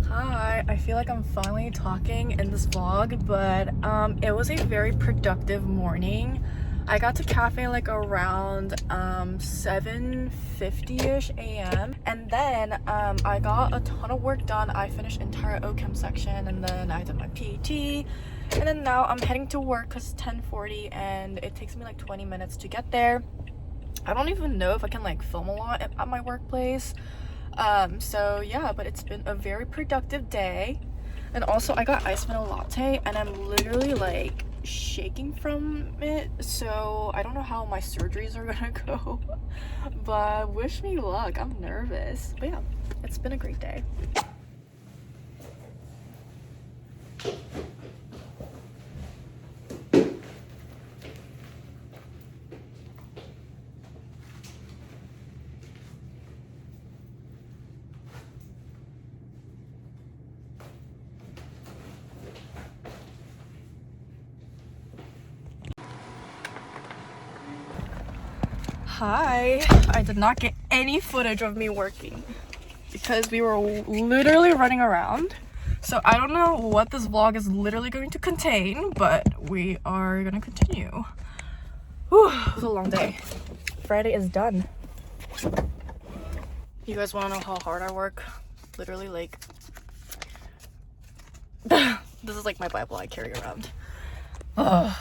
Hi, I feel like I'm finally talking in this vlog, but it was a very productive morning. I got to cafe like around 7:50ish a.m. and then I got a ton of work done. I finished entire OChem section and then I did my PAT, and then now I'm heading to work because it's 10:40 and it takes me like 20 minutes to get there. I don't even know if I can like film a lot at my workplace. So yeah, but it's been a very productive day. And also I got iced vanilla latte and I'm literally like shaking from it, so I don't know how my surgeries are gonna go. But wish me luck. I'm nervous, but yeah, it's been a great day. Hi, I did not get any footage of me working because we were literally running around. So I don't know what this vlog is literally going to contain, but we are gonna continue. Whew, it was a long day. Friday is done. You guys wanna know how hard I work? Literally like, this is like my Bible I carry around. Ugh.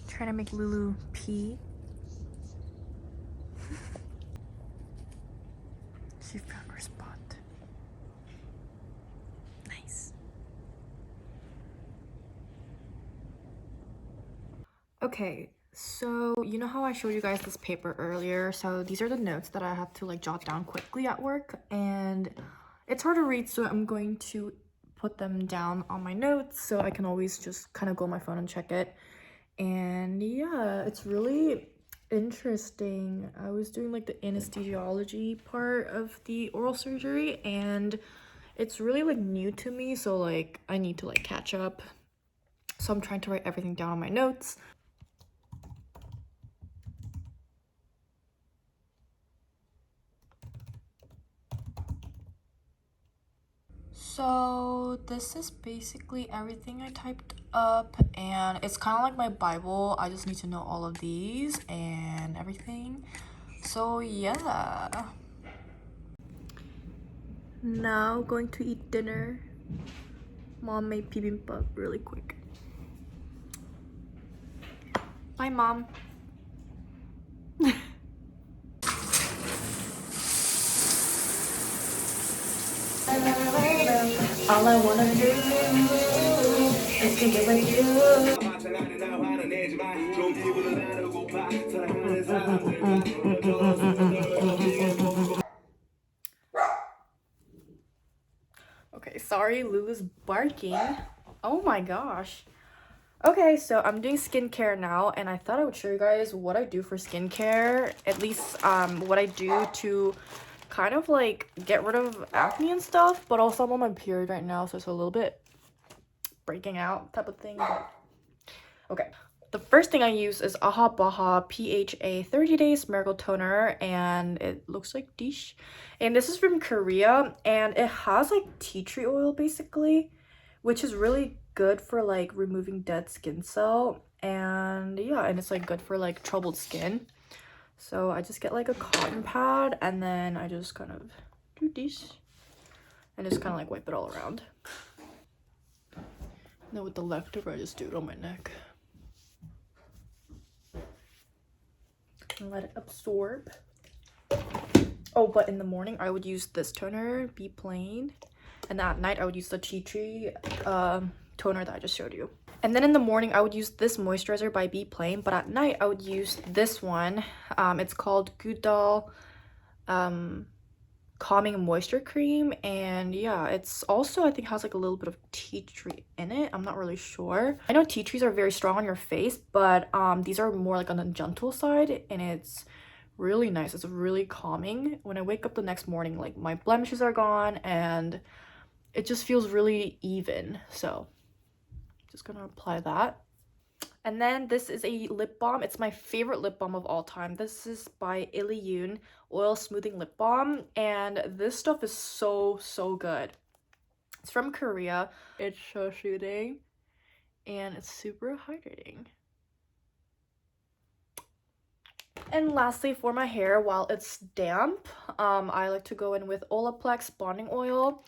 Trying to make Lulu pee. She found her spot. Nice. Okay, so you know how I showed you guys this paper earlier? So these are the notes that I have to like jot down quickly at work, and it's hard to read, so I'm going to put them down on my notes so I can always just kind of go on my phone and check it. And yeah, it's really interesting. I was doing like the anesthesiology part of the oral surgery and it's really like new to me, so like I need to like catch up. So I'm trying to write everything down on my notes. So this is basically everything I typed up, and it's kind of like my Bible. I just need to know all of these and everything. So yeah. Now going to eat dinner. Mom made bibimbap really quick. Bye, Mom. All I wanna do is to get with you. Okay, sorry, Lulu's barking. Oh my gosh. Okay, so I'm doing skincare now, and I thought I would show you guys what I do for skincare. At least what I do to kind of like get rid of acne and stuff, but also I'm on my period right now, so it's a little bit breaking out type of thing. But okay, the first thing I use is Aha Baha PHA 30 Days Miracle Toner, and it looks like dish. And this is from Korea, and it has like tea tree oil basically, which is really good for like removing dead skin cell. And yeah, and it's like good for like troubled skin. So I just get like a cotton pad, and then I just kind of do this and just kind of like wipe it all around. Now with the leftover, I just do it on my neck and let it absorb. Oh, but in the morning I would use this toner, Be Plain, and at night I would use the tea tree toner that I just showed you. And then in the morning I would use this moisturizer by Be Plain, but at night I would use this one. It's called Goodal Calming Moisture Cream, and yeah, it's also I think has like a little bit of tea tree in it. I'm not really sure. I know tea trees are very strong on your face, but these are more like on the gentle side, and it's really nice. It's really calming. When I wake up the next morning, like my blemishes are gone and it just feels really even. So just gonna apply that. And then this is a lip balm. It's my favorite lip balm of all time. This is by Illyun Oil Smoothing Lip Balm, and this stuff is so good. It's from Korea. It's so soothing and it's super hydrating. And lastly, for my hair, while it's damp, I like to go in with Olaplex Bonding Oil.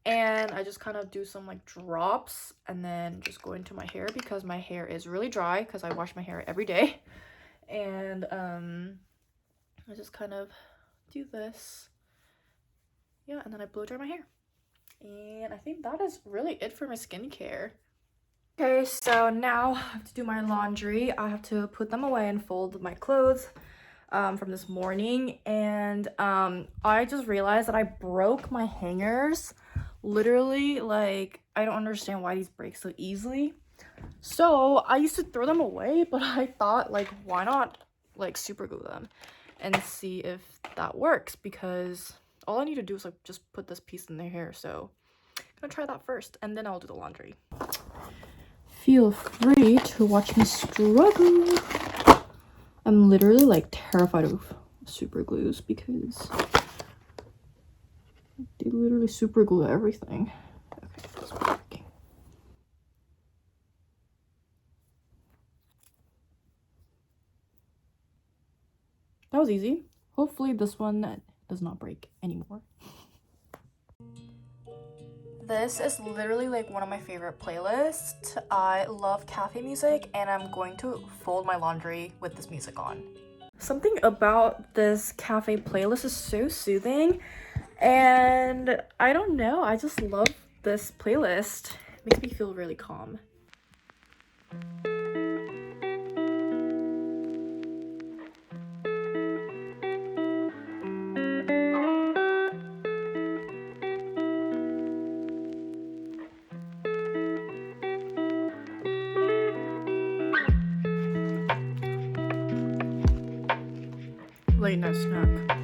And I just kind of do some like drops and then just go into my hair because my hair is really dry because I wash my hair every day. And I just kind of do this. Yeah, and then I blow dry my hair. And I think that is really it for my skincare. Okay, so now I have to do my laundry. I have to put them away and fold my clothes from this morning. And I just realized that I broke my hangers. Literally, like, I don't understand why these break so easily. So I used to throw them away, but I thought, like, why not like super glue them and see if that works, because all I need to do is like just put this piece in their hair. So I'm gonna try that first and then I'll do the laundry. Feel free to watch me struggle. I'm literally like terrified of super glues because they literally super glue everything. Okay, that's working. That was easy. Hopefully this one does not break anymore. This is literally like one of my favorite playlists. I love cafe music, and I'm going to fold my laundry with this music on. Something about this cafe playlist is so soothing, and I don't know, I just love this playlist. It makes me feel really calm. Late night snack.